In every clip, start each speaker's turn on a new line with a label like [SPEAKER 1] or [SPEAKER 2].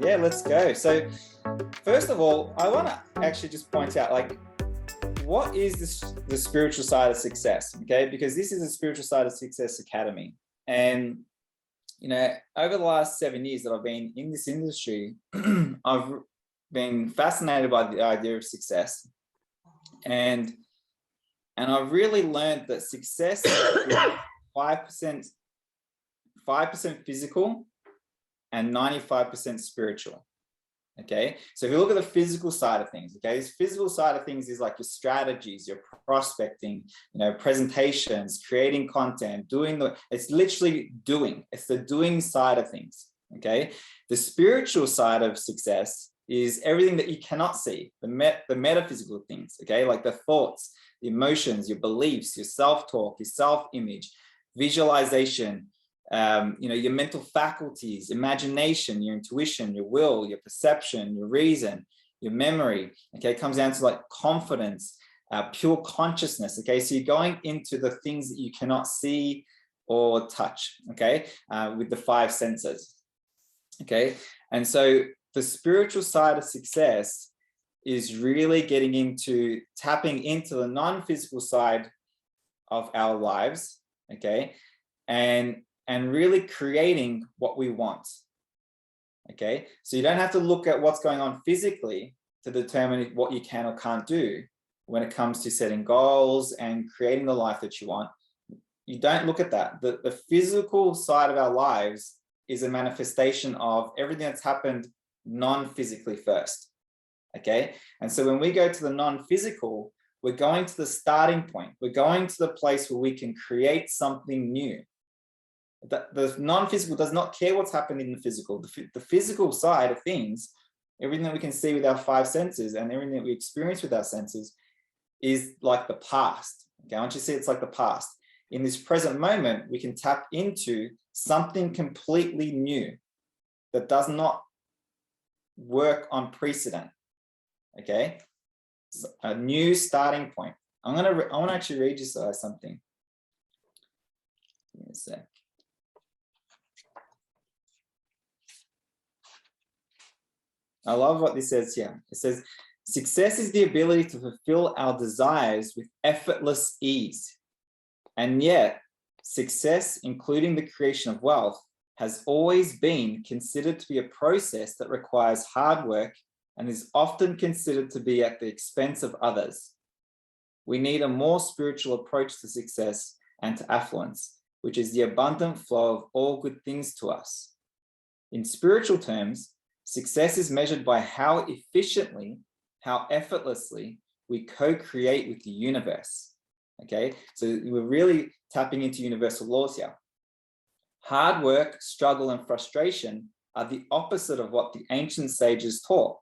[SPEAKER 1] Yeah, let's go. So first of all, I want to actually just point out, like, what is the spiritual side of success? Okay, because this is a spiritual side of success academy. And, you know, over the last 7 years that I've been in this industry, I've been fascinated by the idea of success. And I've really learned that success is 5% physical and 95% spiritual. Okay, so if you look at the physical side of things, okay, this physical side of things is like your strategies, your prospecting, you know, presentations, creating content, it's literally doing. It's the doing side of things. Okay, the spiritual side of success is everything that you cannot see, the metaphysical things. Okay, like the thoughts, the emotions, your beliefs, your self-talk, your self-image, visualization, you know, your mental faculties, imagination, your intuition, your will, your perception, your reason, your memory. Okay, it comes down to like confidence, pure consciousness. Okay, so you're going into the things that you cannot see or touch. Okay, with the 5 senses. Okay, and so the spiritual side of success is really getting into tapping into the non-physical side of our lives. Okay, and really creating what we want. Okay, so you don't have to look at what's going on physically to determine what you can or can't do when it comes to setting goals and creating the life that you want. You don't look at that. The physical side of our lives is a manifestation of everything that's happened non-physically first. Okay, and so when we go to the non-physical, we're going to the starting point. We're going to the place where we can create something new. The non-physical does not care what's happened in the physical. The physical side of things, everything that we can see with our 5 senses and everything that we experience with our senses is like the past. Okay, I want you to see it's like the past. In this present moment, we can tap into something completely new that does not work on precedent. Okay, it's a new starting point. I want to actually read you something. Give me a sec. I love what this says here. It says, success is the ability to fulfill our desires with effortless ease. And yet, success, including the creation of wealth, has always been considered to be a process that requires hard work and is often considered to be at the expense of others. We need a more spiritual approach to success and to affluence, which is the abundant flow of all good things to us. In spiritual terms, success is measured by how efficiently, how effortlessly we co-create with the universe. Okay, so we're really tapping into universal laws here. Hard work, struggle, and frustration are the opposite of what the ancient sages taught.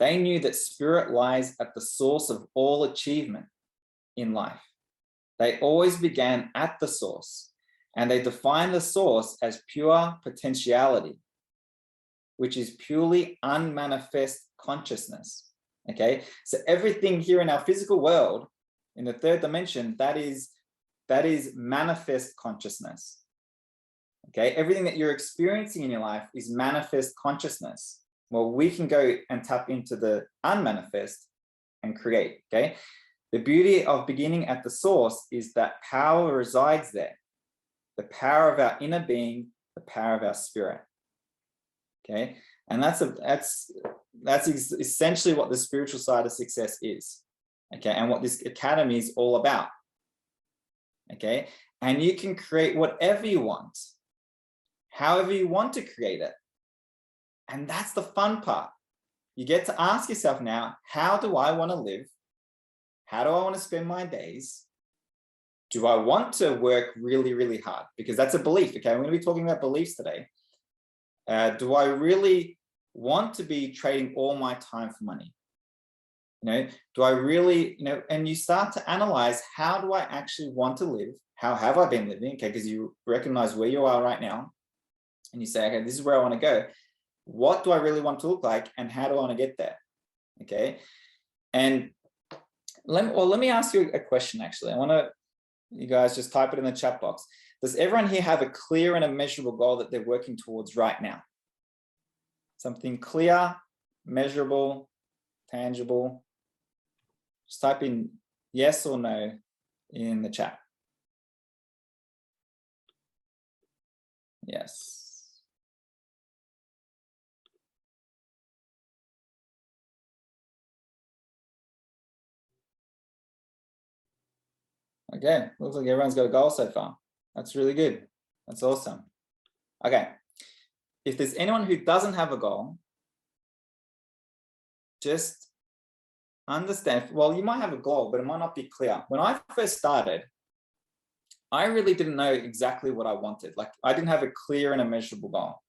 [SPEAKER 1] They knew that spirit lies at the source of all achievement in life. They always began at the source, and they define the source as pure potentiality, which is purely unmanifest consciousness. Okay, so everything here in our physical world, in the 3rd dimension, that is manifest consciousness. Okay, everything that you're experiencing in your life is manifest consciousness. Well, we can go and tap into the unmanifest and create. Okay, the beauty of beginning at the source is that power resides there. The power of our inner being, the power of our spirit. Okay, and that's essentially what the spiritual side of success is. Okay, and what this academy is all about. Okay, and you can create whatever you want, however you want to create it. And that's the fun part. You get to ask yourself now, how do I want to live? How do I want to spend my days? Do I want to work really, really hard? Because that's a belief. Okay, I'm going to be talking about beliefs today. Do I really want to be trading all my time for money? You know, do I really, you know, and you start to analyze, how do I actually want to live? How have I been living? Okay, because you recognize where you are right now and you say, okay, this is where I want to go. What do I really want to look like, and how do I want to get there? Okay, and let me ask you a question. Actually, I want to, you guys just type it in the chat box. Does everyone here have a clear and a measurable goal that they're working towards right now? Something clear, measurable, tangible. Just type in yes or no in the chat. Yes. Okay, looks like everyone's got a goal so far. That's really good. That's awesome. Okay, if there's anyone who doesn't have a goal, just understand, well, you might have a goal, but it might not be clear. When I first started, I really didn't know exactly what I wanted. Like, I didn't have a clear and a measurable goal.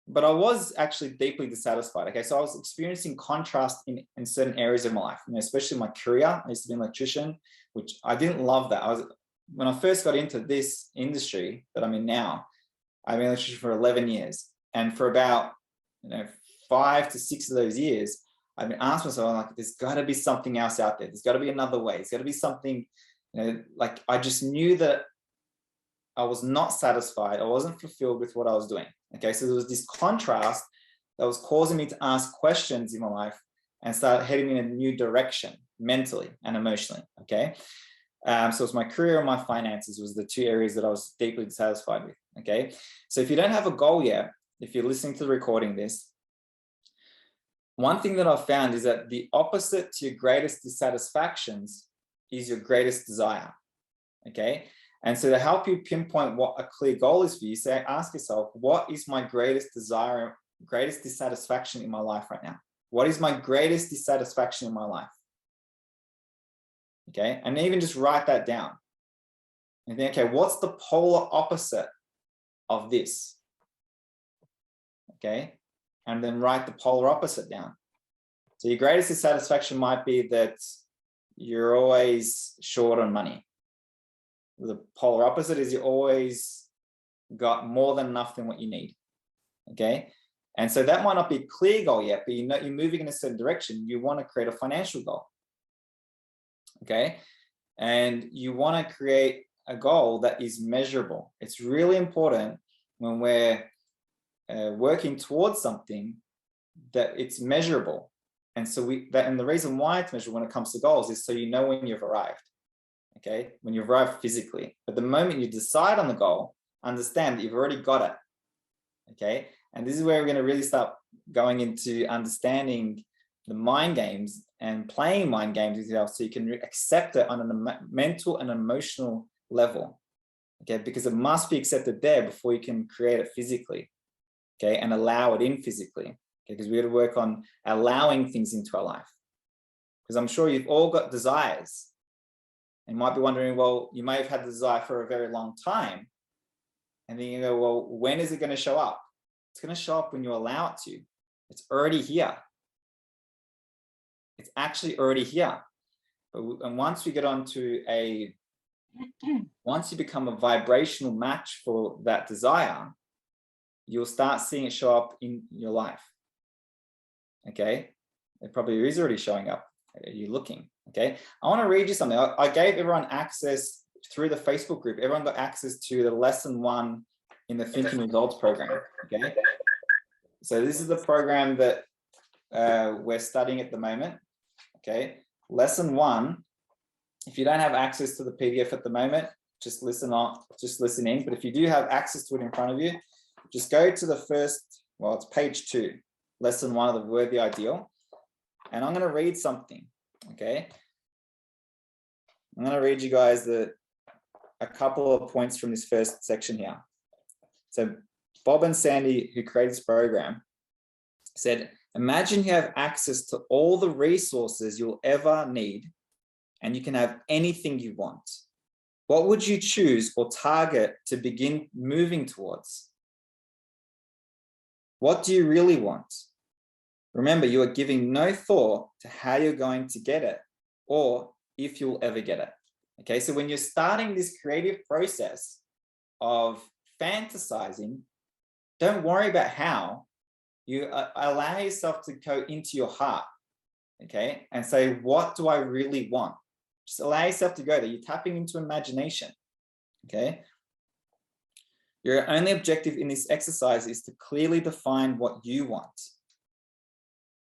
[SPEAKER 1] But I was actually deeply dissatisfied. Okay, so I was experiencing contrast in certain areas of my life, especially my career. I used to be an electrician, which I didn't love that. When I first got into this industry that I'm in now, I've been an electrician for 11 years. And for about 5 to 6 of those years, I've been asking myself, I'm like, there's got to be something else out there. There's got to be another way. There's got to be something, like I just knew that I was not satisfied. I wasn't fulfilled with what I was doing. Okay, so there was this contrast that was causing me to ask questions in my life and start heading in a new direction mentally and emotionally. Okay, so it's my career and my finances was the two areas that I was deeply dissatisfied with. Okay, so if you don't have a goal yet, if you're listening to the recording this, one thing that I've found is that the opposite to your greatest dissatisfactions is your greatest desire. Okay. And so to help you pinpoint what a clear goal is for you, ask yourself, what is my greatest desire, greatest dissatisfaction in my life right now? What is my greatest dissatisfaction in my life? Okay. And even just write that down. And think, okay, what's the polar opposite of this? Okay. And then write the polar opposite down. So your greatest dissatisfaction might be that you're always short on money. The polar opposite is you always got more than enough than what you need. Okay. And so that might not be a clear goal yet, but you're moving in a certain direction. You want to create a financial goal. Okay. And you want to create a goal that is measurable. It's really important when we're working towards something that it's measurable. And so and the reason why it's measurable when it comes to goals is so you know when you've arrived. Okay, when you've arrived physically. But the moment you decide on the goal, understand that you've already got it. Okay, and this is where we're going to really start going into understanding the mind games and playing mind games with yourself so you can accept it on a mental and emotional level. Okay, because it must be accepted there before you can create it physically. Okay, and allow it in physically. Okay, because we got to work on allowing things into our life. Because I'm sure you've all got desires. You might be wondering, well, you may have had the desire for a very long time. And then you go, well, when is it going to show up? It's going to show up when you allow it to. It's already here. It's actually already here. And once we get onto once you become a vibrational match for that desire, you'll start seeing it show up in your life. Okay. It probably is already showing up. Are you looking? Okay, I want to read you something. I gave everyone access through the Facebook group. Everyone got access to the lesson 1 in the Thinking Results program. Okay, so this is the program that we're studying at the moment. Okay, lesson 1. If you don't have access to the PDF at the moment, just listen in. But if you do have access to it in front of you, just go to the first. Well, it's page 2, lesson 1 of the Worthy Ideal, and I'm going to read something. Okay, I'm going to read you guys a couple of points from this first section here. So Bob and Sandy, who created this program, said, imagine you have access to all the resources you'll ever need, and you can have anything you want. What would you choose or target to begin moving towards? What do you really want? Remember, you are giving no thought to how you're going to get it or if you'll ever get it. Okay, so when you're starting this creative process of fantasizing, don't worry about how. You allow yourself to go into your heart, okay, and say, what do I really want? Just allow yourself to go there. You're tapping into imagination, okay? Your only objective in this exercise is to clearly define what you want.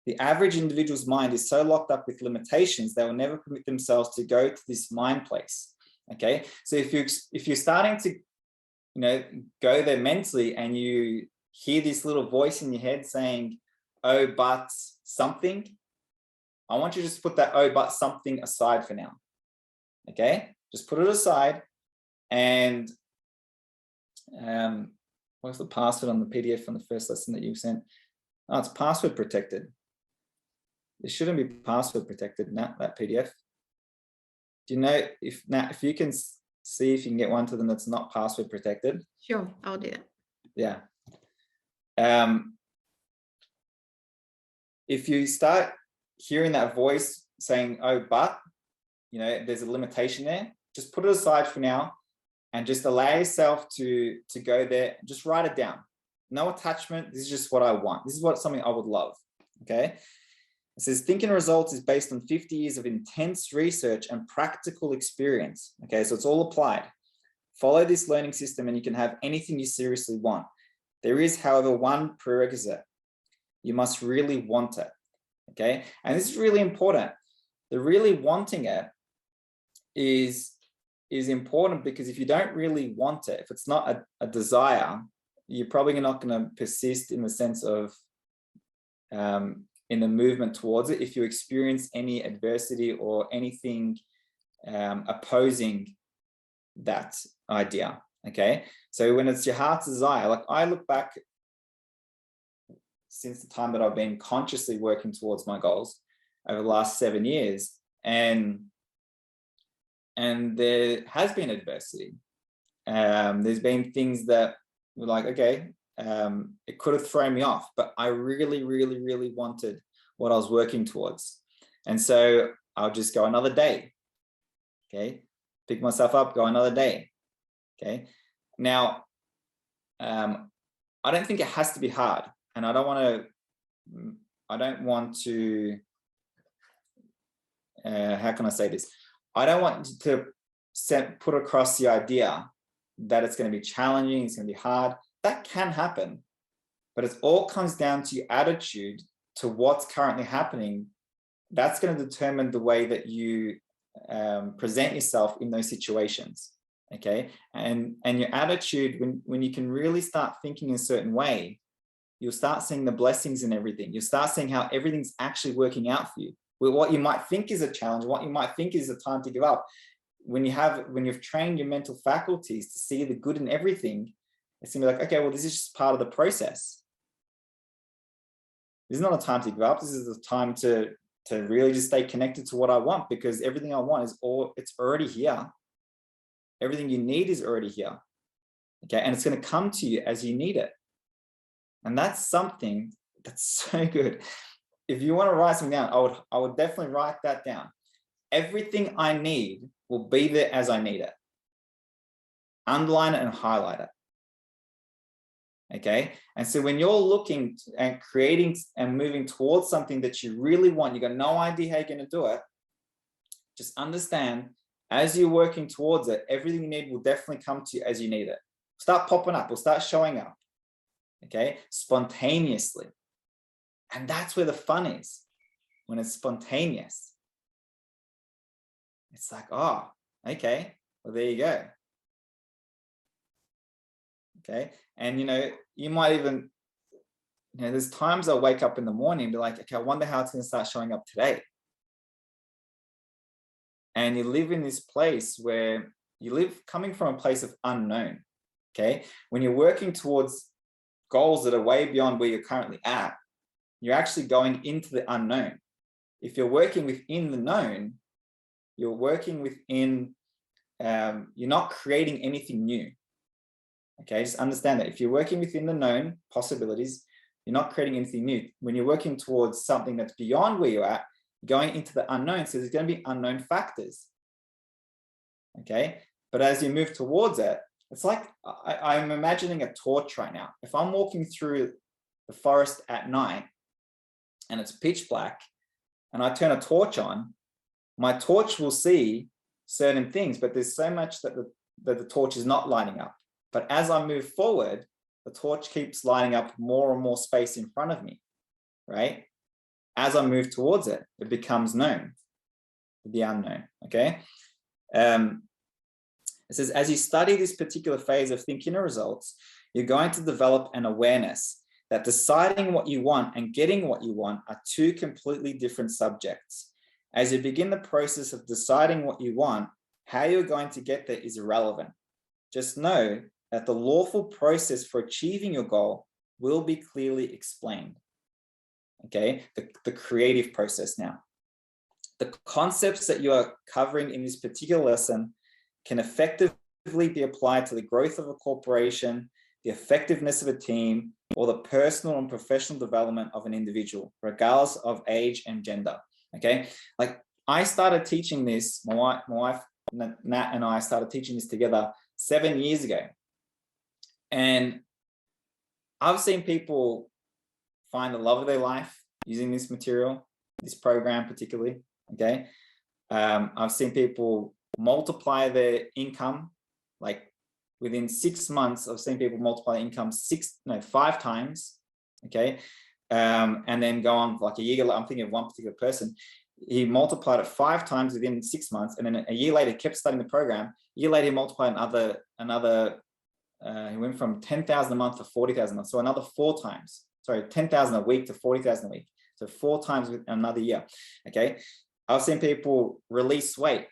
[SPEAKER 1] The average individual's mind is so locked up with limitations, they will never permit themselves to go to this mind place. Okay, so if you're starting to, go there mentally, and you hear this little voice in your head saying, "Oh, but something," I want you to just put that "oh, but something" aside for now. Okay, just put it aside. And what's the password on the PDF from the first lesson that you sent? Oh, it's password protected. It shouldn't be password protected, Nat, that PDF. Do you know if, Nat, if you can see if you can get one to them that's not password protected?
[SPEAKER 2] Sure, I'll do that.
[SPEAKER 1] Yeah. If you start hearing that voice saying, "Oh, but," there's a limitation there, just put it aside for now and just allow yourself to go there. Just write it down. No attachment. This is just what I want. This is something I would love. Okay. It says thinking results is based on 50 years of intense research and practical experience. Okay, so it's all applied. Follow this learning system and you can have anything you seriously want. There is, however, one prerequisite. You must really want it. Okay, and this is really important. The really wanting it is important, because if you don't really want it, if it's not a desire, you're probably not going to persist in the sense of in the movement towards it if you experience any adversity or anything opposing that idea. Okay, so when it's your heart's desire, like I look back since the time that I've been consciously working towards my goals over the last 7 years, and there has been adversity. There's been things that were like, okay, it could have thrown me off, but I really, really, really wanted what I was working towards. And so I'll just go another day. Okay. Pick myself up, go another day. Okay. Now, I don't think it has to be hard, and I don't want to, how can I say this? I don't want to put across the idea that it's going to be challenging, it's going to be hard. That can happen, but it all comes down to your attitude to what's currently happening. That's going to determine the way that you present yourself in those situations. Okay, and your attitude, when you can really start thinking in a certain way, you'll start seeing the blessings in everything. You'll start seeing how everything's actually working out for you. With what you might think is a challenge, what you might think is a time to give up, when you've trained your mental faculties to see the good in everything, it's gonna be like, okay, well, this is just part of the process. This is not a time to give up. This is a time to really just stay connected to what I want, because everything I want it's already here. Everything you need is already here. Okay, and it's going to come to you as you need it. And that's something that's so good. If you want to write something down, I would definitely write that down. Everything I need will be there as I need it. Underline it and highlight it. Okay, and so when you're looking and creating and moving towards something that you really want, you got no idea how you're going to do it, just understand, as you're working towards it, everything you need will definitely come to you as you need it. Start popping up, will start showing up. Okay, spontaneously. And that's where the fun is, when it's spontaneous. It's like, oh, okay, well, there you go. Okay, and you might even, there's times I'll wake up in the morning and be like, okay, I wonder how it's going to start showing up today. And you live in this place where you live coming from a place of unknown. Okay, when you're working towards goals that are way beyond where you're currently at, you're actually going into the unknown. If you're working within the known, you're working within, you're not creating anything new. Okay, just understand that. If you're working within the known possibilities, you're not creating anything new. When you're working towards something that's beyond where you're at, going into the unknown, so there's going to be unknown factors. Okay, but as you move towards it, it's like I'm imagining a torch right now. If I'm walking through the forest at night and it's pitch black and I turn a torch on, my torch will see certain things, but there's so much that the torch is not lighting up. But as I move forward, the torch keeps lighting up more and more space in front of me, right? As I move towards it, it becomes known, the unknown, okay? It says, as you study this particular phase of thinking and results, you're going to develop an awareness that deciding what you want and getting what you want are two completely different subjects. As you begin the process of deciding what you want, how you're going to get there is irrelevant. Just know that the lawful process for achieving your goal will be clearly explained. Okay, the creative process now. The concepts that you are covering in this particular lesson can effectively be applied to the growth of a corporation, the effectiveness of a team, or the personal and professional development of an individual, regardless of age and gender. Okay, like I started teaching this, my wife Nat and I started teaching this together 7 years ago. And I've seen people find the love of their life using this material, this program particularly, okay? I've seen people multiply their income, like within 6 months, I've seen people multiply income 5 times, okay? And then go on like a year, I'm thinking of one particular person, he multiplied it 5 times within 6 months, and then a year later kept studying the program. A year later, he multiplied he went from 10,000 a month to 40,000 a month. So another 4 times, sorry, 10,000 a week to 40,000 a week. So 4 times with another year. Okay. I've seen people release weight.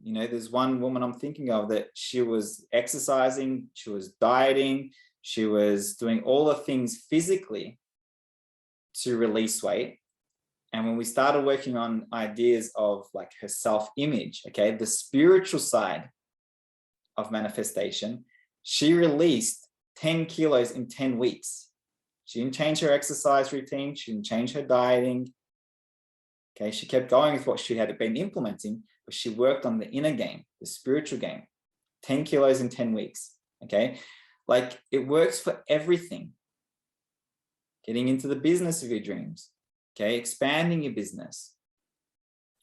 [SPEAKER 1] You know, there's one woman I'm thinking of that she was exercising, she was dieting, she was doing all the things physically to release weight. And when we started working on ideas of like her self-image, okay, the spiritual side of manifestation, she released 10 kilos in 10 weeks. She didn't change her exercise routine. She didn't change her dieting. Okay, she kept going with what she had been implementing, but she worked on the inner game, the spiritual game. 10 kilos in 10 weeks, okay? Like it works for everything. Getting into the business of your dreams, okay? Expanding your business,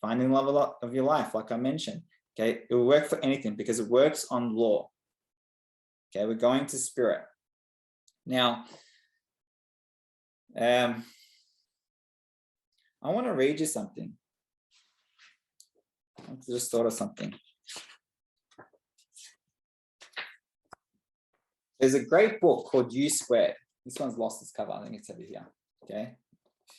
[SPEAKER 1] finding the love of your life, like I mentioned, okay? It will work for anything because it works on law. Okay, we're going to spirit. Now, I want to read you something. I just thought of something. There's a great book called U Squared. This one's lost its cover. I think it's over here. Okay.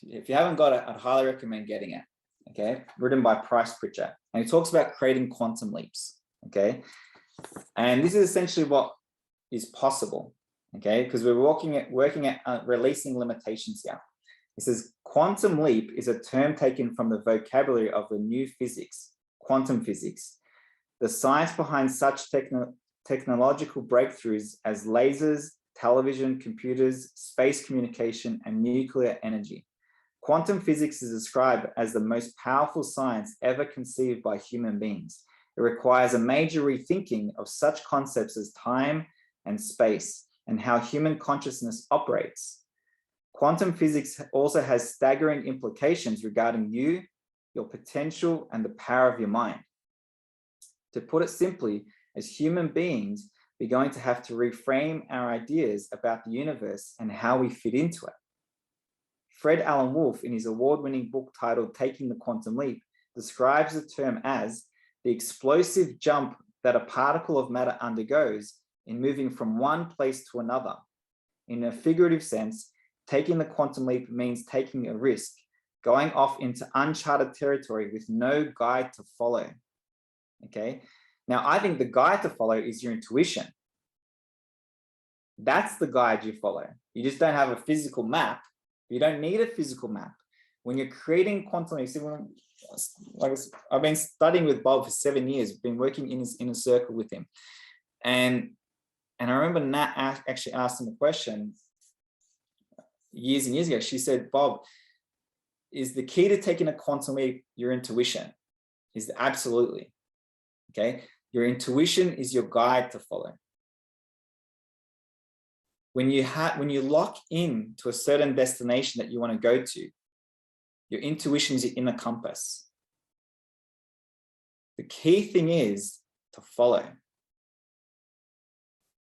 [SPEAKER 1] If you haven't got it, I'd highly recommend getting it. Okay. Written by Price Pritchard. And he talks about creating quantum leaps. Okay. And this is essentially what is possible. Okay. Because we're working at releasing limitations here. It says quantum leap is a term taken from the vocabulary of the new physics, quantum physics. The science behind such technological breakthroughs as lasers, television, computers, space communication, and nuclear energy. Quantum physics is described as the most powerful science ever conceived by human beings. It requires a major rethinking of such concepts as time and space and how human consciousness operates. Quantum physics also has staggering implications regarding you, your potential, and the power of your mind. To put it simply, as human beings, we're going to have to reframe our ideas about the universe and how we fit into it. Fred Alan Wolf, in his award-winning book titled Taking the Quantum Leap, describes the term as the explosive jump that a particle of matter undergoes in moving from one place to another. In a figurative sense, taking the quantum leap means taking a risk, going off into uncharted territory with no guide to follow. Okay. Now, I think the guide to follow is your intuition. That's the guide you follow. You just don't have a physical map. You don't need a physical map. When you're creating quantum leaps, like I've been studying with Bob for 7 years, been working in his inner circle with him. And I remember Nat actually asked him a question years and years ago. She said, Bob, is the key to taking a quantum leap your intuition? Is absolutely. Okay. Your intuition is your guide to follow. When you lock in to a certain destination that you want to go to, your intuition is your inner compass. The key thing is to follow.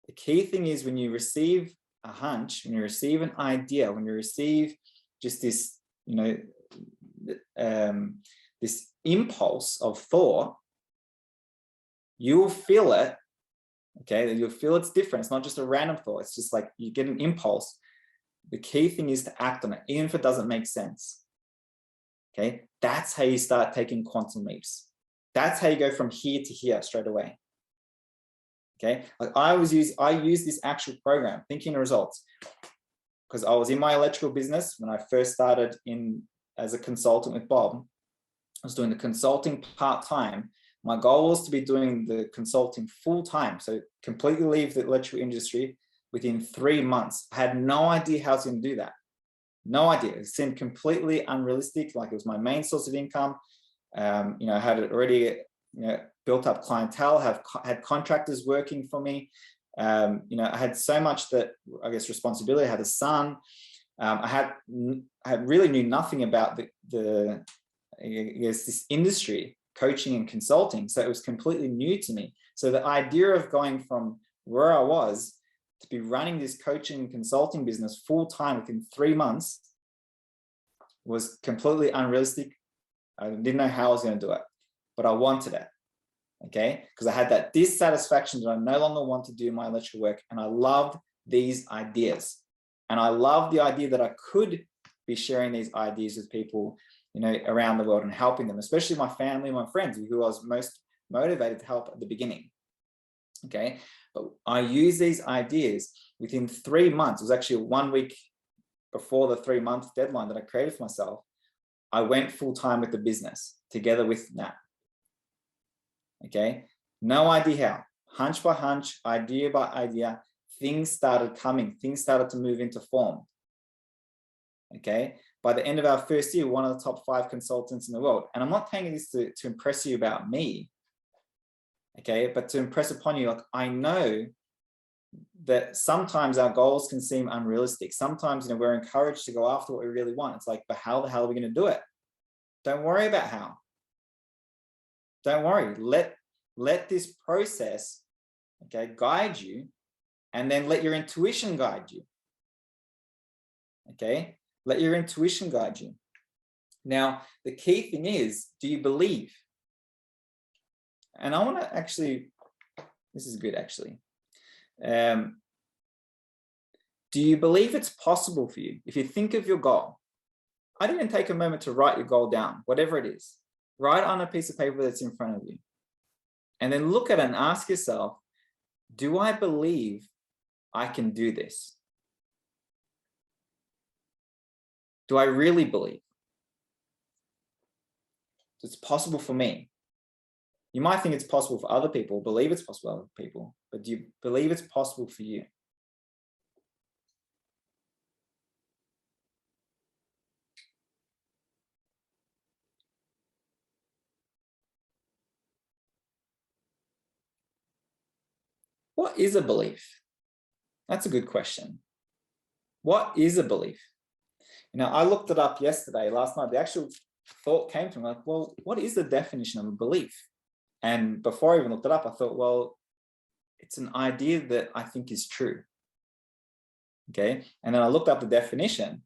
[SPEAKER 1] The key thing is when you receive a hunch, when you receive an idea, when you receive just this, this impulse of thought, you will feel it. Okay, you'll feel it's different. It's not just a random thought. It's just like you get an impulse. The key thing is to act on it, even if it doesn't make sense. Okay, that's how you start taking quantum leaps. That's how you go from here to here straight away. Okay, like I use this actual program, Thinking Results, because I was in my electrical business when I first started as a consultant with Bob. I was doing the consulting part-time. My goal was to be doing the consulting full-time, so completely leave the electrical industry within 3 months. I had no idea how I was going to do that. No idea. It seemed completely unrealistic. Like it was my main source of income. I had already built up clientele, had contractors working for me. I had so much that I guess responsibility. I had a son. I really knew nothing about this industry, coaching and consulting. So it was completely new to me. So the idea of going from where I was to be running this coaching and consulting business full time within 3 months was completely unrealistic. I didn't know how I was going to do it, but I wanted it. Okay, because I had that dissatisfaction that I no longer want to do my electrical work, and I loved these ideas, and I loved the idea that I could be sharing these ideas with people, around the world and helping them, especially my family, my friends, who I was most motivated to help at the beginning. Okay, but I used these ideas within 3 months. It was actually 1 week before the 3-month deadline that I created for myself. I went full time with the business together with Nat. Okay, no idea how, hunch by hunch, idea by idea, things started coming, things started to move into form. Okay, by the end of our first year, one of the top 5 consultants in the world. And I'm not saying this to impress you about me, okay, but to impress upon you, like I know that sometimes our goals can seem unrealistic. Sometimes, we're encouraged to go after what we really want. It's like, but how the hell are we going to do it? Don't worry about how. Don't worry. Let this process, okay, guide you, and then let your intuition guide you. Okay, let your intuition guide you. Now, the key thing is, do you believe? And I want to actually, this is good actually. Do you believe it's possible for you? If you think of your goal, I'd even take a moment to write your goal down, whatever it is. Write it on a piece of paper that's in front of you. And then look at it and ask yourself, do I believe I can do this? Do I really believe it's possible for me? You might think it's possible for other people, believe it's possible for other people, but do you believe it's possible for you? What is a belief? That's a good question. What is a belief? I looked it up last night. The actual thought came to me like, well, what is the definition of a belief? And before I even looked it up, I thought, well, it's an idea that I think is true. Okay. And then I looked up the definition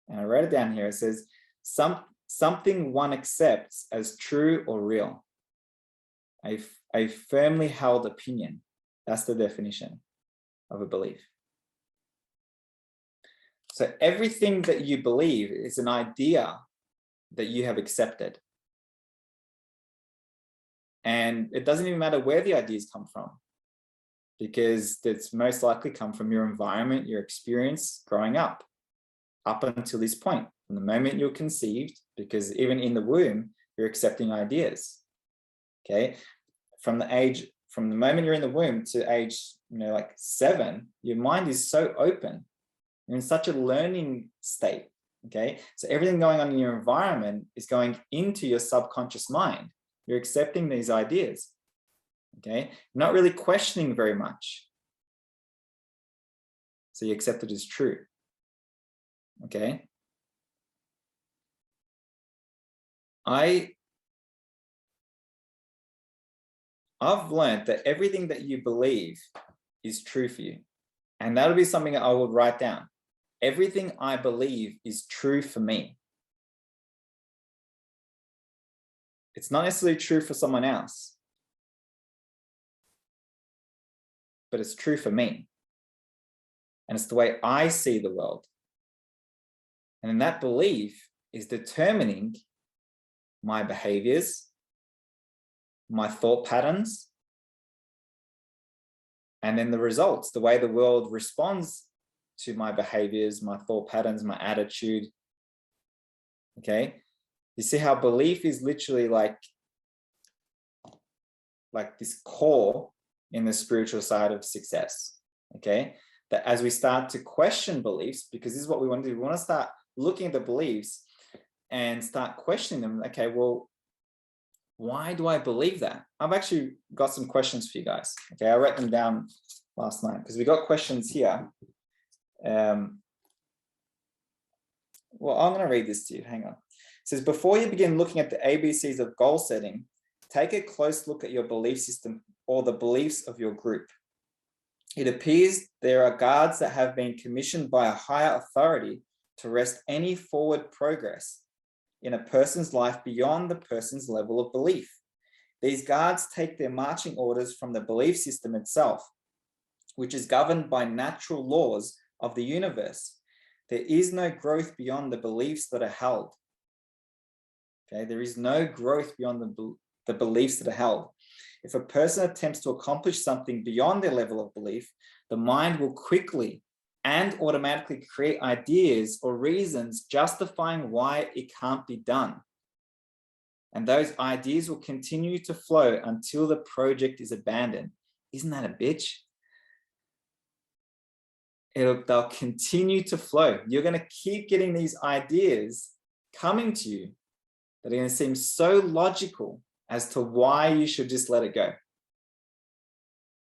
[SPEAKER 1] and I wrote it down here. It says, something one accepts as true or real. A firmly held opinion. That's the definition of a belief. So everything that you believe is an idea that you have accepted. And it doesn't even matter where the ideas come from, because it's most likely come from your environment, your experience growing up until this point, from the moment you're conceived, because even in the womb, you're accepting ideas. Okay. From the moment you're in the womb to age, like 7, your mind is so open. You're in such a learning state. Okay. So everything going on in your environment is going into your subconscious mind. You're accepting these ideas. Okay. You're not really questioning very much. So you accept it as true. Okay. I've learned that everything that you believe is true for you. And that'll be something that I would write down. Everything I believe is true for me. It's not necessarily true for someone else, but it's true for me. And it's the way I see the world. And then that belief is determining my behaviors, my thought patterns, and then the results, the way the world responds to my behaviors, my thought patterns, my attitude. Okay. You see how belief is literally like this core in the spiritual side of success. Okay. That as we start to question beliefs, because this is what we want to do, we want to start looking at the beliefs and start questioning them. Okay, well, why do I believe that? I've actually got some questions for you guys. Okay, I wrote them down last night because we got questions here. Well, I'm going to read this to you. Hang on. It says, before you begin looking at the ABCs of goal setting, take a close look at your belief system or the beliefs of your group. It appears there are guards that have been commissioned by a higher authority to arrest any forward progress in a person's life beyond the person's level of belief. These guards take their marching orders from the belief system itself, which is governed by natural laws of the universe. There is no growth beyond the beliefs that are held. Okay, there is no growth beyond the beliefs that are held. If a person attempts to accomplish something beyond their level of belief, the mind will quickly and automatically create ideas or reasons justifying why it can't be done. And those ideas will continue to flow until the project is abandoned. Isn't that a bitch? They'll continue to flow. You're going to keep getting these ideas coming to you that are going to seem so logical as to why you should just let it go.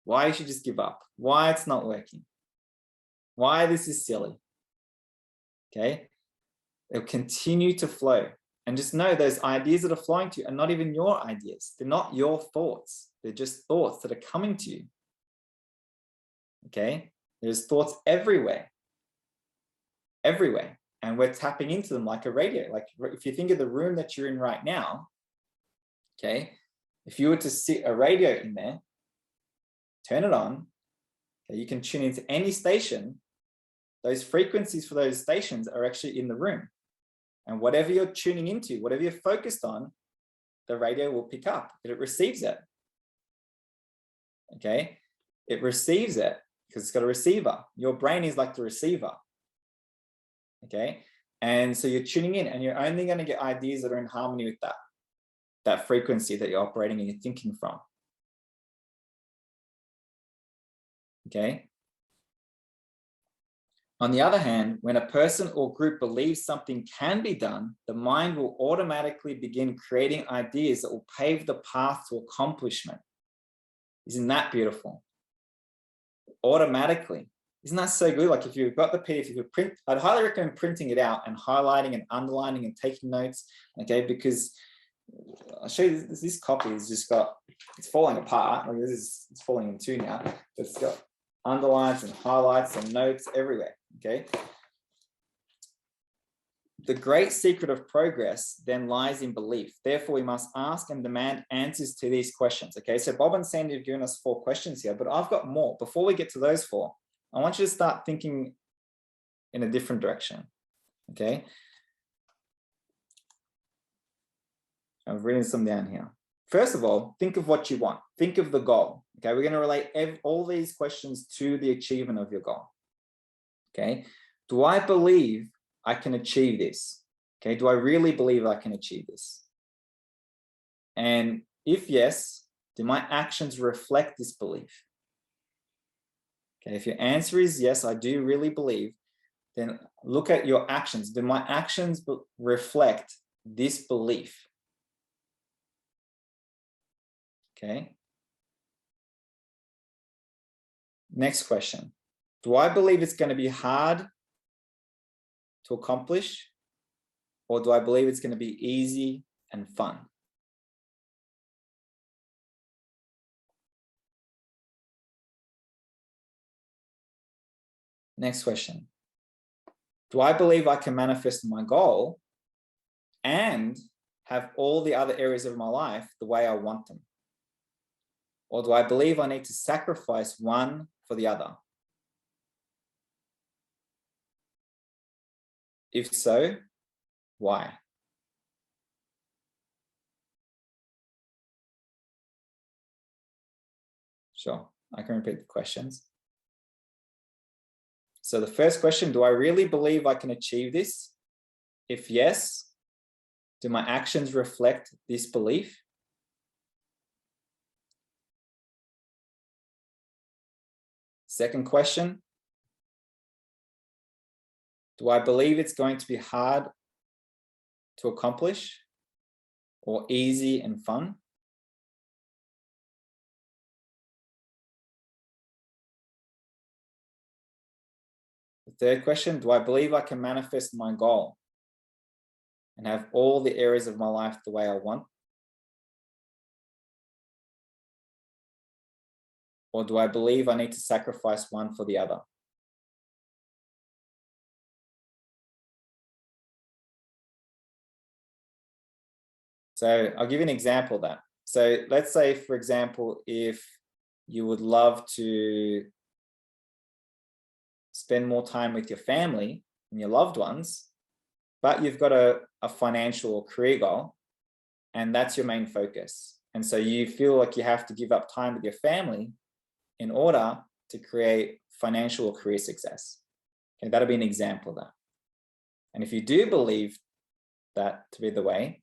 [SPEAKER 1] Why you should just give up. Why it's not working. Why this is silly. Okay? They'll continue to flow. And just know those ideas that are flowing to you are not even your ideas. They're not your thoughts. They're just thoughts that are coming to you. Okay? There's thoughts everywhere. Everywhere. And we're tapping into them like a radio. Like if you think of the room that you're in right now, okay, if you were to sit a radio in there, turn it on, okay, you can tune into any station. Those frequencies for those stations are actually in the room. And whatever you're tuning into, whatever you're focused on, the radio will pick up. It receives it. Okay? It receives it because it's got a receiver. Your brain is like the receiver. Okay? And so you're tuning in and you're only going to get ideas that are in harmony with that frequency that you're operating and you're thinking from. Okay? On the other hand, when a person or group believes something can be done, the mind will automatically begin creating ideas that will pave the path to accomplishment. Isn't that beautiful? Automatically. Isn't that so good? Like if you've got the PDF, if you print, I'd highly recommend printing it out and highlighting and underlining and taking notes, okay? Because I'll show you this copy has just got, it's falling apart. Like it's falling in two now. But it's got underlines and highlights and notes everywhere, okay? The great secret of progress then lies in belief. Therefore, we must ask and demand answers to these questions, okay? So Bob and Sandy have given us 4 questions here, but I've got more. Before we get to those 4, I want you to start thinking in a different direction, okay? I've written some down here. First of all, think of what you want. Think of the goal, okay? We're going to relate all these questions to the achievement of your goal, okay? Do I believe I can achieve this? Okay, do I really believe I can achieve this? And if yes, do my actions reflect this belief? Okay, if your answer is yes, I do really believe, then look at your actions. Do my actions reflect this belief? Okay. Next question. Do I believe it's going to be hard to accomplish, or do I believe it's going to be easy and fun? Next question. Do I believe I can manifest my goal and have all the other areas of my life the way I want them? Or do I believe I need to sacrifice one for the other? If so, why? Sure, I can repeat the questions. So the first question, do I really believe I can achieve this? If yes, do my actions reflect this belief? Second question, do I believe it's going to be hard to accomplish or easy and fun? The third question, do I believe I can manifest my goal and have all the areas of my life the way I want? Or do I believe I need to sacrifice one for the other? So I'll give you an example of that. So let's say, for example, if you would love to spend more time with your family and your loved ones, but you've got a financial or career goal, and that's your main focus. And so you feel like you have to give up time with your family in order to create financial or career success. Okay, that'll be an example of that. And if you do believe that to be the way,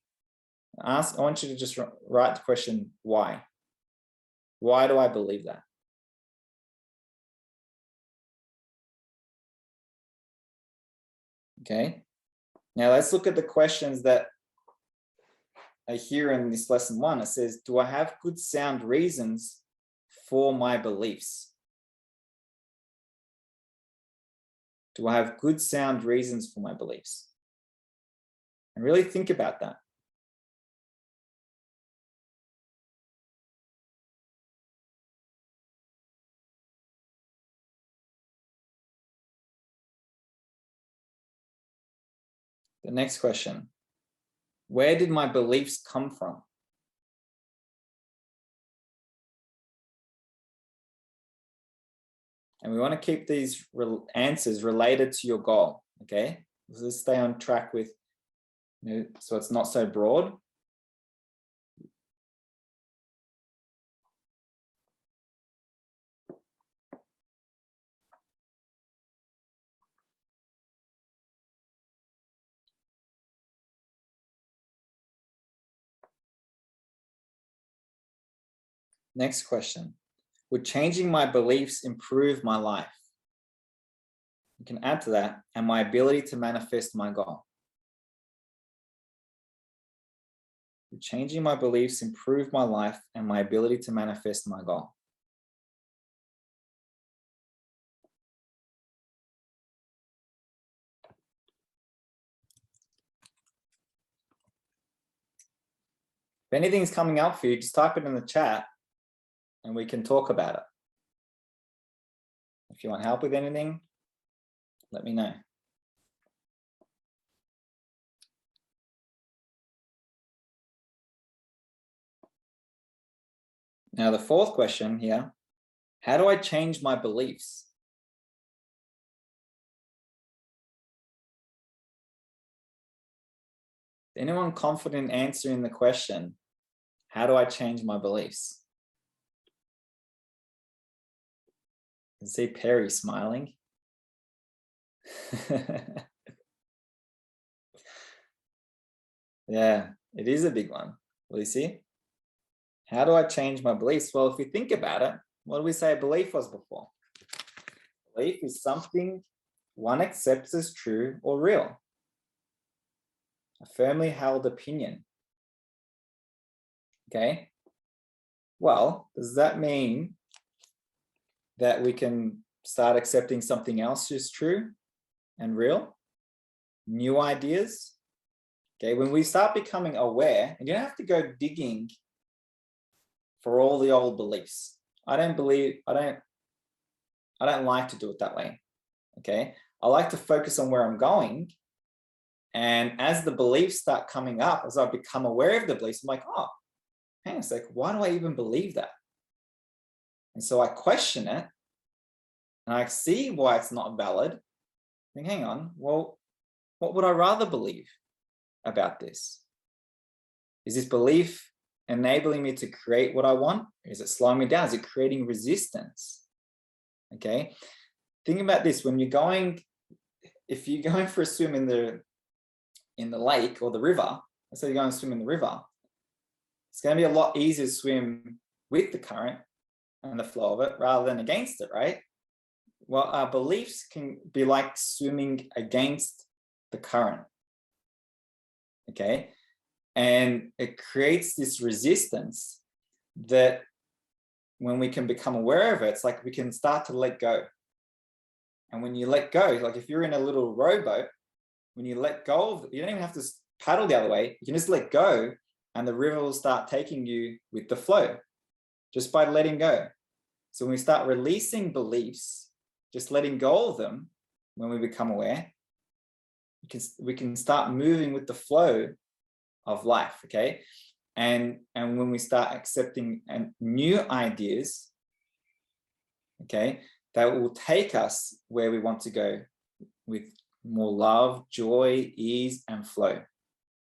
[SPEAKER 1] I want you to just write the question, why? Why do I believe that? Okay, now let's look at the questions that are here in this lesson 1. It says, do I have good sound reasons for my beliefs? Do I have good sound reasons for my beliefs? And really think about that. The next question, where did my beliefs come from? And we want to keep these answers related to your goal, okay? Let's stay on track with, so it's not so broad. Next question, would changing my beliefs improve my life? You can add to that, and my ability to manifest my goal. Would changing my beliefs improve my life and my ability to manifest my goal? If anything's coming up for you, just type it in the chat and we can talk about it. If you want help with anything, let me know. Now, the fourth question here, how do I change my beliefs? Is anyone confident answering the question, how do I change my beliefs? I can see Perry smiling. Yeah, it is a big one. Will you see? How do I change my beliefs? Well, if we think about it, what do we say a belief was before? Belief is something one accepts as true or real. A firmly held opinion. Okay. Well, does that mean that we can start accepting something else as true and real? New ideas? Okay, when we start becoming aware, and you don't have to go digging for all the old beliefs. I don't like to do it that way. okay? I like to focus on where I'm going. And as the beliefs start coming up, as I become aware of the beliefs, I'm like, oh, hang on a sec, why do I even believe that? And so I question it and I see why it's not valid. I think, hang on, well, what would I rather believe about this? Is this belief enabling me to create what I want? Or is it slowing me down? Is it creating resistance? Okay. Think about this. When you're going, if you're going for a swim in the lake or the river, let's say you're going to swim in the river, it's going to be a lot easier to swim with the current and the flow of it rather than against it, right? Well, our beliefs can be like swimming against the current, okay? And it creates this resistance that when we can become aware of it, it's like we can start to let go. And when you let go, like if you're in a little rowboat, when you let go of it, you don't even have to paddle the other way. You can just let go and the river will start taking you with the flow just by letting go. So when we start releasing beliefs, just letting go of them, when we become aware, we can start moving with the flow of life, okay? And when we start accepting new ideas, okay, that will take us where we want to go with more love, joy, ease, and flow.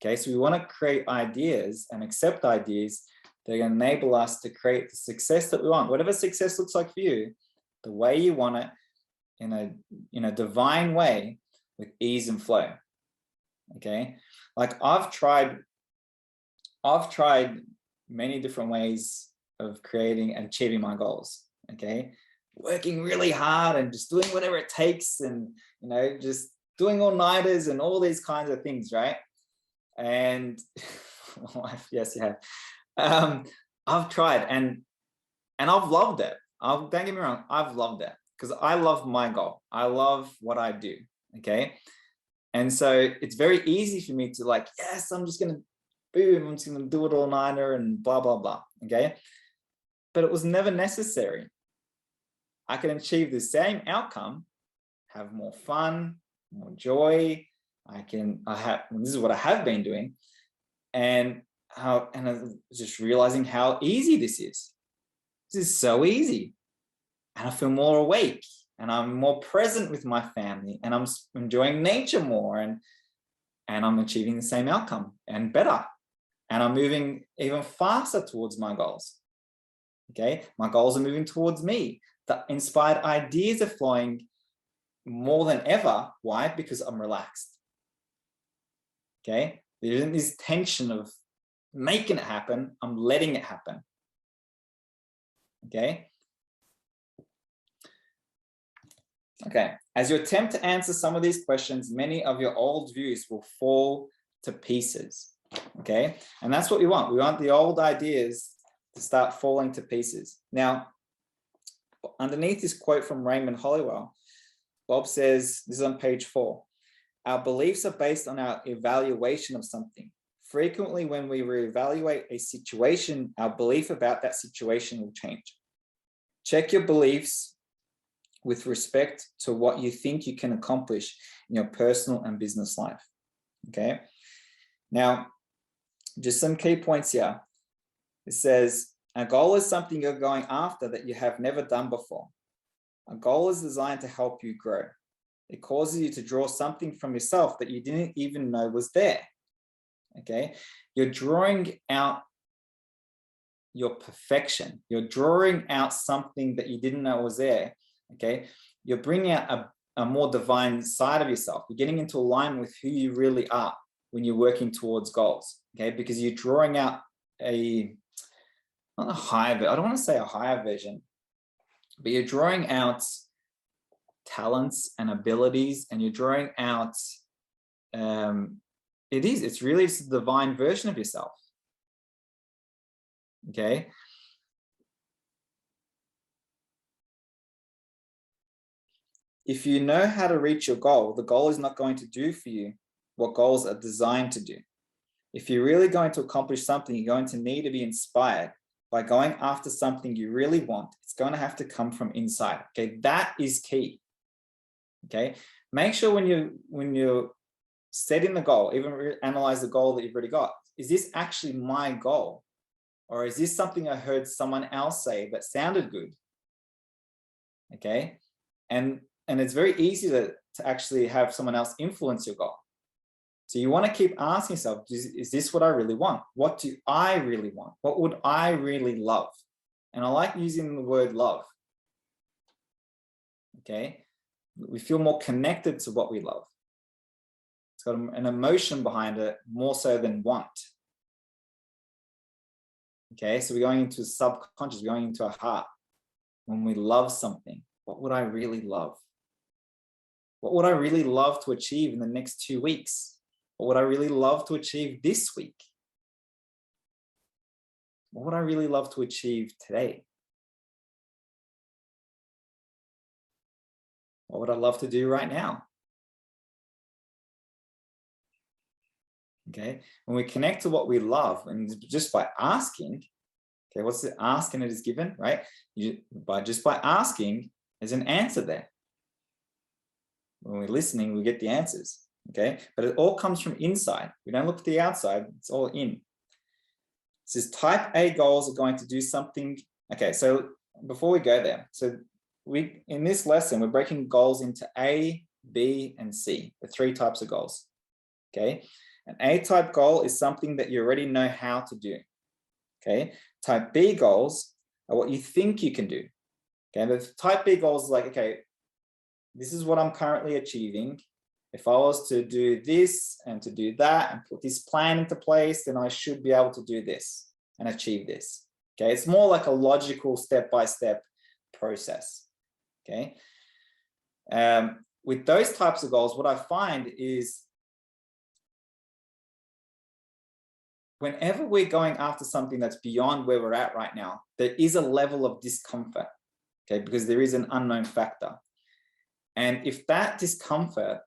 [SPEAKER 1] Okay, so we want to create ideas and accept ideas that enable us to create the success that we want. Whatever success looks like for you, the way you want it, in a divine way with ease and flow. Okay, like I've tried many different ways of creating and achieving my goals. Okay, working really hard and just doing whatever it takes, and just doing all-nighters and all these kinds of things, right? And yes, you have. I've tried and I've loved it. Don't get me wrong, I've loved it because I love my goal. I love what I do. Okay, and so it's very easy for me to like, yes, I'm just gonna I'm just gonna do it all-nighter and blah blah blah. Okay, but it was never necessary. I can achieve the same outcome, have more fun, more joy. This is what I have been doing, and I'm just realizing how easy this is. This is so easy, and I feel more awake, and I'm more present with my family, and I'm enjoying nature more, and I'm achieving the same outcome and better, and I'm moving even faster towards my goals. Okay, my goals are moving towards me. The inspired ideas are flowing more than ever. Why? Because I'm relaxed. Okay, there isn't this tension of making it happen. I'm letting it happen. Okay. Okay, as you attempt to answer some of these questions, many of your old views will fall to pieces. Okay, and that's what we want. We want the old ideas to start falling to pieces. Now, underneath this quote from Raymond Hollowell, Bob says, this is on page 4, our beliefs are based on our evaluation of something. Frequently, when we reevaluate a situation, our belief about that situation will change. Check your beliefs with respect to what you think you can accomplish in your personal and business life. Okay. Now, just some key points here. It says, a goal is something you're going after that you have never done before. A goal is designed to help you grow. It causes you to draw something from yourself that you didn't even know was there. Okay. You're drawing out your perfection. You're drawing out something that you didn't know was there. Okay. You're bringing out a more divine side of yourself. You're getting into alignment with who you really are when you're working towards goals. Okay. Because you're drawing out not a higher, I don't want to say a higher version, but you're drawing out talents and abilities, and you're drawing out, it's really a divine version of yourself. Okay. If you know how to reach your goal, the goal is not going to do for you what goals are designed to do. If you're really going to accomplish something, you're going to need to be inspired by going after something you really want. It's going to have to come from inside. Okay, that is key. Okay, make sure when you're setting the goal, even analyze the goal that you've already got. Is this actually my goal? Or is this something I heard someone else say that sounded good? Okay, and it's very easy to actually have someone else influence your goal. So you want to keep asking yourself, is this what I really want? What do I really want? What would I really love? And I like using the word love. Okay, we feel more connected to what we love. It's got an emotion behind it more so than want. Okay, so we're going into subconscious, we're going into our heart. When we love something, what would I really love? What would I really love to achieve in the next 2 weeks? What would I really love to achieve this week? What would I really love to achieve today? What would I love to do right now? Okay, when we connect to what we love, and just by asking, okay, what's the ask and it is given, right? Just by asking, there's an answer there. When we're listening, we get the answers, okay? But it all comes from inside. We don't look at the outside, it's all in. It says type A goals are going to do something. Okay, so before we go there, so in this lesson, we're breaking goals into A, B, and C, the 3 types of goals, okay? An A-type goal is something that you already know how to do, okay? Type B goals are what you think you can do, okay? The type B goals is like, okay, this is what I'm currently achieving. If I was to do this and to do that and put this plan into place, then I should be able to do this and achieve this, okay? It's more like a logical step-by-step process, okay? With those types of goals, what I find is whenever we're going after something that's beyond where we're at right now, there is a level of discomfort, okay, because there is an unknown factor. And if that discomfort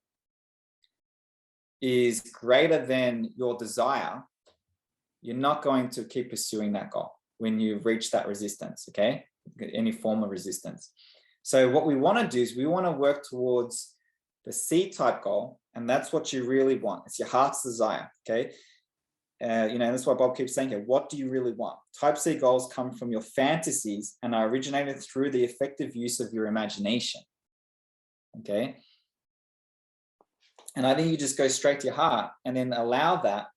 [SPEAKER 1] is greater than your desire, you're not going to keep pursuing that goal when you reach that resistance, okay, any form of resistance. So what we want to do is we want to work towards the C-type goal, and that's what you really want. It's your heart's desire, okay? That's why Bob keeps saying here, what do you really want? Type C goals come from your fantasies and are originated through the effective use of your imagination, okay? And I think you just go straight to your heart and then allow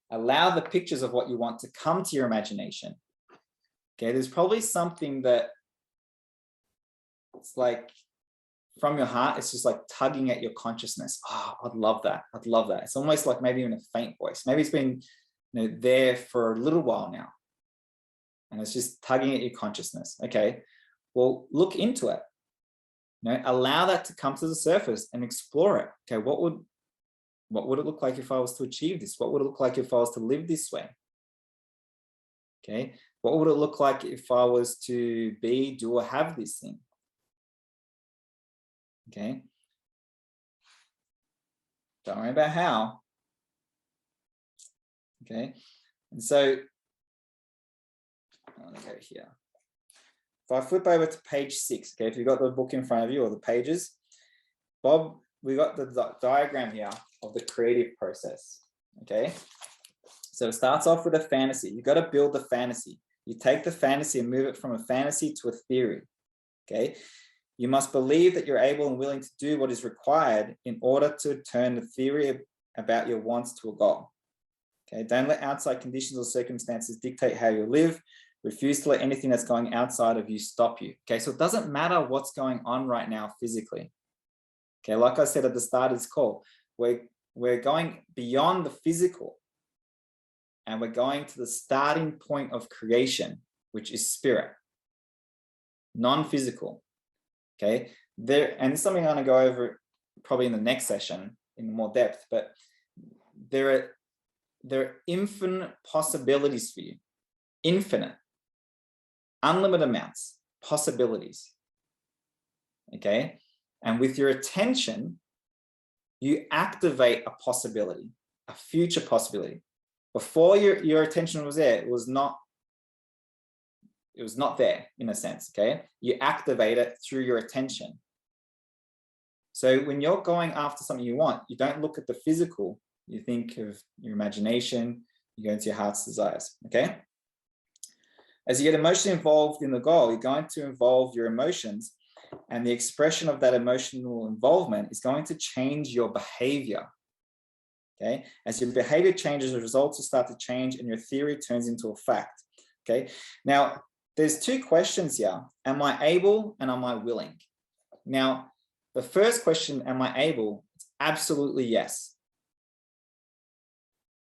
[SPEAKER 1] the pictures of what you want to come to your imagination, okay? There's probably something that it's like from your heart, it's just like tugging at your consciousness. Oh, I'd love that. I'd love that. It's almost like maybe in a faint voice. Maybe it's been there for a little while now, and it's just tugging at your consciousness. Okay, well, look into it. Allow that to come to the surface and explore it. Okay, what would it look like if I was to achieve this? What would it look like if I was to live this way? Okay, what would it look like if I was to be, do, or have this thing? Okay, don't worry about how. Okay, and so I'm gonna go here. If I flip over to page 6, okay, if you've got the book in front of you or the pages, Bob, we got the diagram here of the creative process, okay? So it starts off with a fantasy. You've got to build the fantasy. You take the fantasy and move it from a fantasy to a theory, okay? You must believe that you're able and willing to do what is required in order to turn the theory about your wants to a goal. Okay, don't let outside conditions or circumstances dictate how you live. Refuse to let anything that's going outside of you stop you. Okay, so it doesn't matter what's going on right now physically. Okay, like I said at the start of this call, we're going beyond the physical and we're going to the starting point of creation, which is spirit, non-physical. Okay, and it's something I'm going to go over probably in the next session in more depth, but there are infinite possibilities for you, infinite, unlimited amounts, possibilities, okay? And with your attention, you activate a possibility, a future possibility. Before your attention was there, it was not there in a sense, okay? You activate it through your attention. So when you're going after something you want, you don't look at the physical, you think of your imagination, you go into your heart's desires, okay? As you get emotionally involved in the goal, you're going to involve your emotions, and the expression of that emotional involvement is going to change your behavior, okay? As your behavior changes, the results will start to change and your theory turns into a fact, okay? Now, there's two questions here. Am I able and am I willing? Now, the first question, am I able? It's absolutely yes.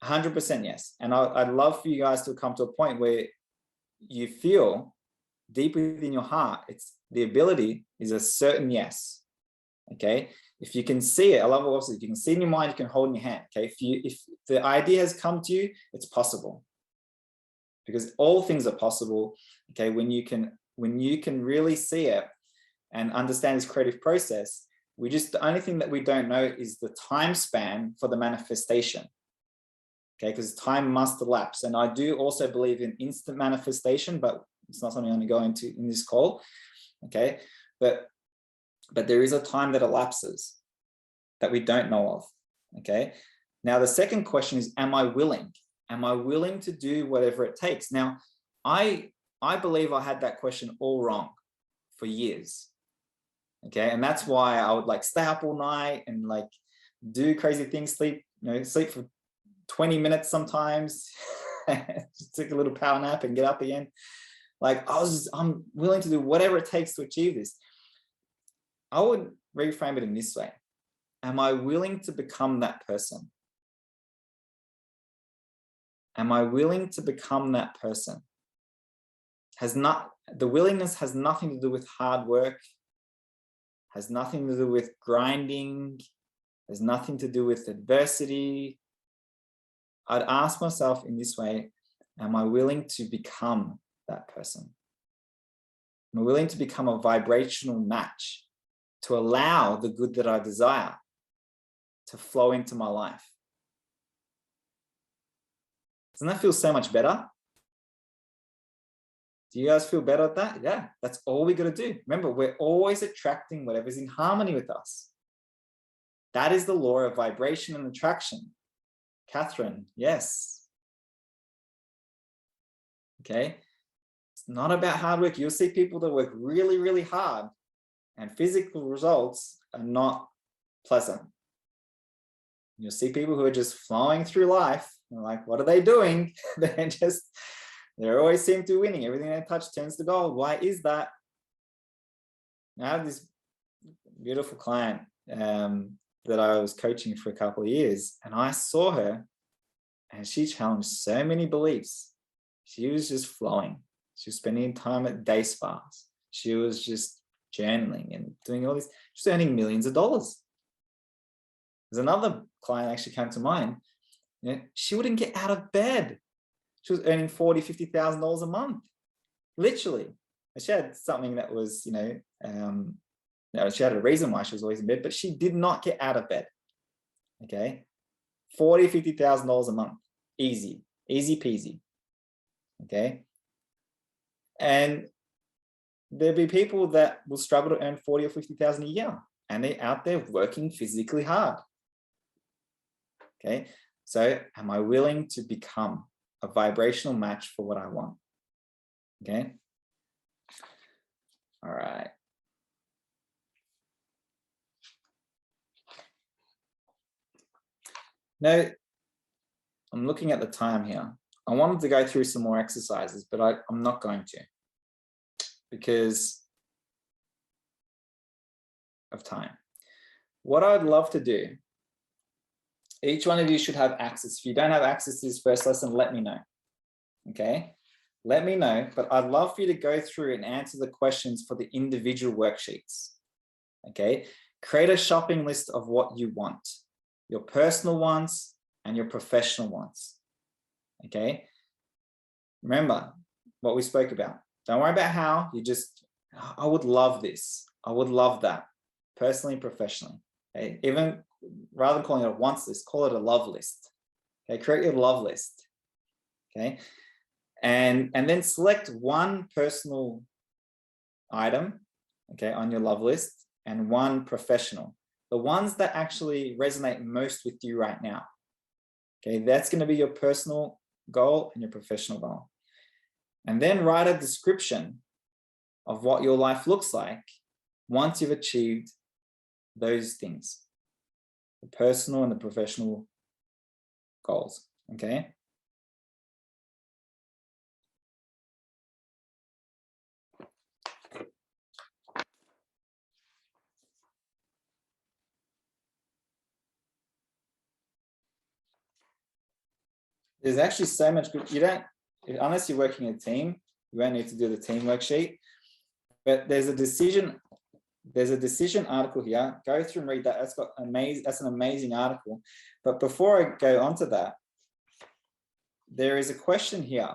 [SPEAKER 1] 100% yes. And I'd love for you guys to come to a point where you feel deep within your heart, it's the ability is a certain yes. Okay. If you can see it, I love also, if you can see it in your mind, you can hold in your hand. Okay. If the idea has come to you, it's possible. Because all things are possible. Okay. When you can really see it and understand this creative process, the only thing that we don't know is the time span for the manifestation. Okay, because time must elapse. And I do also believe in instant manifestation, but it's not something I'm going to go into in this call. Okay, but there is a time that elapses that we don't know of. Okay, now the second question is, am I willing? Am I willing to do whatever it takes? Now, I believe I had that question all wrong for years. Okay, and that's why I would like stay up all night and like do crazy things, sleep for 20 minutes sometimes, just take a little power nap and get up again. Like I'm willing to do whatever it takes to achieve this. I would reframe it in this way. Am I willing to become that person? Am I willing to become that person? The willingness has nothing to do with hard work, has nothing to do with grinding, has nothing to do with adversity. I'd ask myself in this way, am I willing to become that person? Am I willing to become a vibrational match to allow the good that I desire to flow into my life? Doesn't that feel so much better? Do you guys feel better at that? Yeah, that's all we got to do. Remember, we're always attracting whatever's in harmony with us. That is the law of vibration and attraction. Catherine, yes. Okay. It's not about hard work. You'll see people that work really, really hard and physical results are not pleasant. You'll see people who are just flowing through life. You're like, what are they doing? They always seem to be winning. Everything they touch turns to gold. Why is that? I have this beautiful client that I was coaching for a couple of years, and I saw her and she challenged so many beliefs. She was just flowing. She was spending time at day spas. She was just journaling and doing all this. She's earning millions of dollars. There's another client actually came to mind. She wouldn't get out of bed. She was earning $40,000, $50,000 a month, literally. She had something that was, she had a reason why she was always in bed, but she did not get out of bed. Okay, $40,000, $50,000 a month, easy peasy. Okay, and there'll be people that will struggle to earn 40 or 50,000 a year, and they're out there working physically hard. Okay, so am I willing to become a vibrational match for what I want? Okay. All right. Now, I'm looking at the time here. I wanted to go through some more exercises, but I'm not going to because of time. What I'd love to do, each one of you should have access. If you don't have access to this first lesson, let me know. Okay, let me know, but I'd love for you to go through and answer the questions for the individual worksheets. Okay, create a shopping list of what you want, your personal wants and your professional wants. Okay, remember what we spoke about. Don't worry about how, I would love this. I would love that, personally and professionally. Okay, even rather than calling it a wants list, call it a love list. Okay, create your love list. Okay, and then select one personal item, okay, on your love list and one professional. the ones that actually resonate most with you right now. Okay, that's going to be your personal goal and your professional goal. And then write a description of what your life looks like once you've achieved those things, the personal and the professional goals. Okay. There's actually so much good. You don't, unless you're working in a team, you won't need to do the team worksheet. But there's a decision article here. Go through and read that. That's an amazing article. But before I go on to that, there is a question here,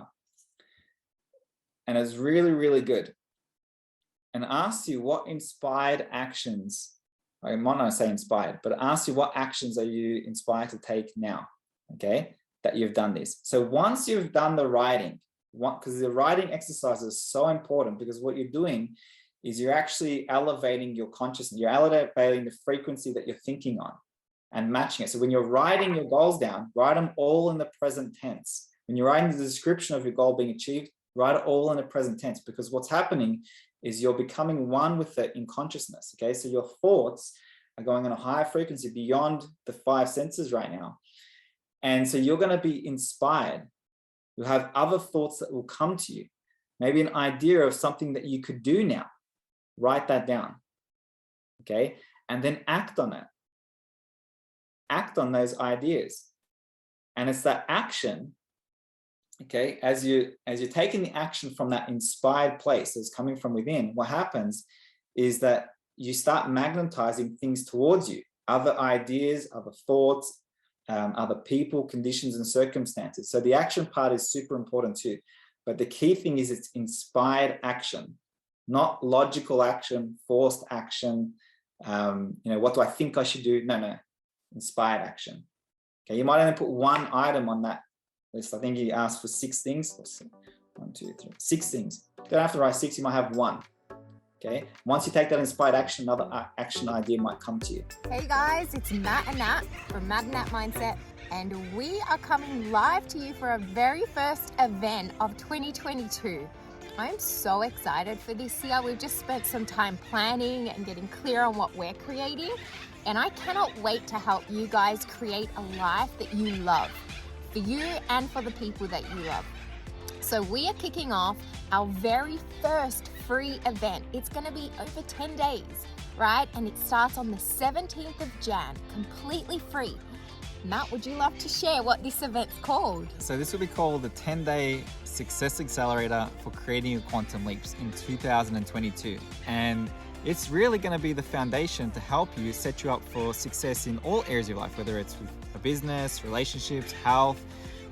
[SPEAKER 1] and it's really, really good. And asks you what inspired actions. I might not say inspired, but it asks you what actions are you inspired to take now? Okay. That you've done this. So once you've done the writing, because the writing exercise is so important, because what you're doing is you're actually elevating your consciousness. You're elevating the frequency that you're thinking on and matching it. So when you're writing your goals down, write them all in the present tense. When you're writing the description of your goal being achieved, write it all in the present tense, because what's happening is you're becoming one with it in consciousness. Okay, so your thoughts are going on a higher frequency beyond the 5 senses right now. And so you're going to be inspired. You'll have other thoughts that will come to you. Maybe an idea of something that you could do now. Write that down. Okay. And then act on it. Act on those ideas. And it's that action. Okay. As you're taking the action from that inspired place that's coming from within, what happens is that you start magnetizing things towards you. Other ideas, other thoughts, other people, conditions, and circumstances. So the action part is super important too. But the key thing is it's inspired action, not logical action, forced action. What do I think I should do? No, inspired action. Okay, you might only put one item on that list. I think he asked for 6 things. Let's see. 1, 2, 3, 6 things. You don't have to write 6, you might have 1. Okay. Once you take that inspired action, another action idea might come to you.
[SPEAKER 2] Hey guys, it's Matt and Nat from Matt and Nat Mindset, and we are coming live to you for our very first event of 2022. I'm so excited for this year. We've just spent some time planning and getting clear on what we're creating, and I cannot wait to help you guys create a life that you love, for you and for the people that you love. So we are kicking off our very first free event. It's going to be over 10 days, right? And it starts on the 17th of Jan, completely free. Matt, would you love to share what this event's called?
[SPEAKER 3] So this will be called the 10-day Success Accelerator for Creating Your Quantum Leaps in 2022. And it's really going to be the foundation to help you set you up for success in all areas of your life, whether it's with a business, relationships, health,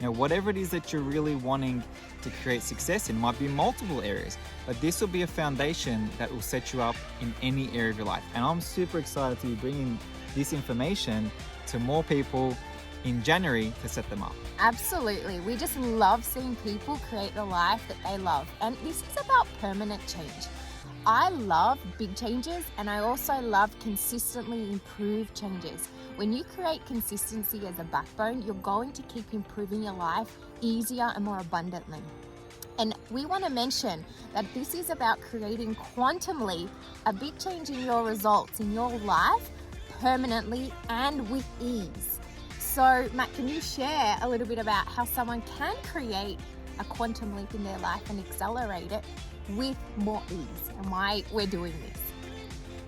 [SPEAKER 3] whatever it is that you're really wanting to create success in. Might be multiple areas, but this will be a foundation that will set you up in any area of your life. And I'm super excited to be bringing this information to more people in January to set them up.
[SPEAKER 2] Absolutely. We just love seeing people create the life that they love. And this is about permanent change. I love big changes, and I also love consistently improved changes. When you create consistency as a backbone, you're going to keep improving your life easier and more abundantly. And we want to mention that this is about creating quantum leap, a big change in your results in your life permanently and with ease. So Matt, can you share a little bit about how someone can create a quantum leap in their life and accelerate it with more ease, and why we're doing this?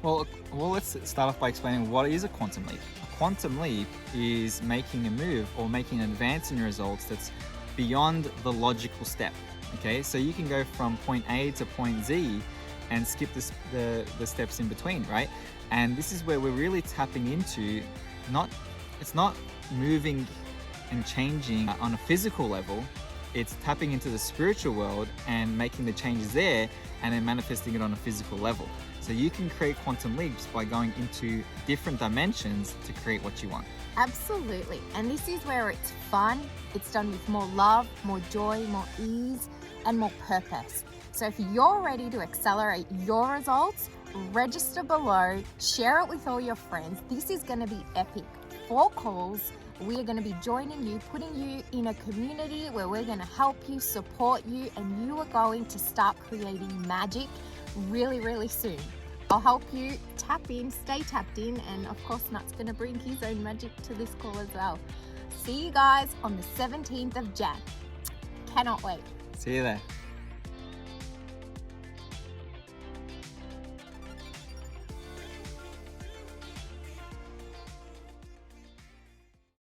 [SPEAKER 3] Well, let's start off by explaining what is a quantum leap. A quantum leap is making a move or making an advance in your results that's beyond the logical step. Okay, so you can go from point A to point Z and skip the steps in between, right? And this is where we're really tapping into, it's not moving and changing on a physical level. It's tapping into the spiritual world and making the changes there and then manifesting it on a physical level. So you can create quantum leaps by going into different dimensions to create what you want.
[SPEAKER 2] Absolutely. And this is where it's fun. It's done with more love, more joy, more ease, and more purpose. So if you're ready to accelerate your results, register below, share it with all your friends. This is going to be epic. 4 calls. We are going to be joining you, putting you in a community where we're going to help you, support you, and you are going to start creating magic really, really soon. I'll help you tap in, stay tapped in, and of course Nut's going to bring his own magic to this call as well. See you guys on the 17th of Jan. Cannot wait.
[SPEAKER 3] See you there.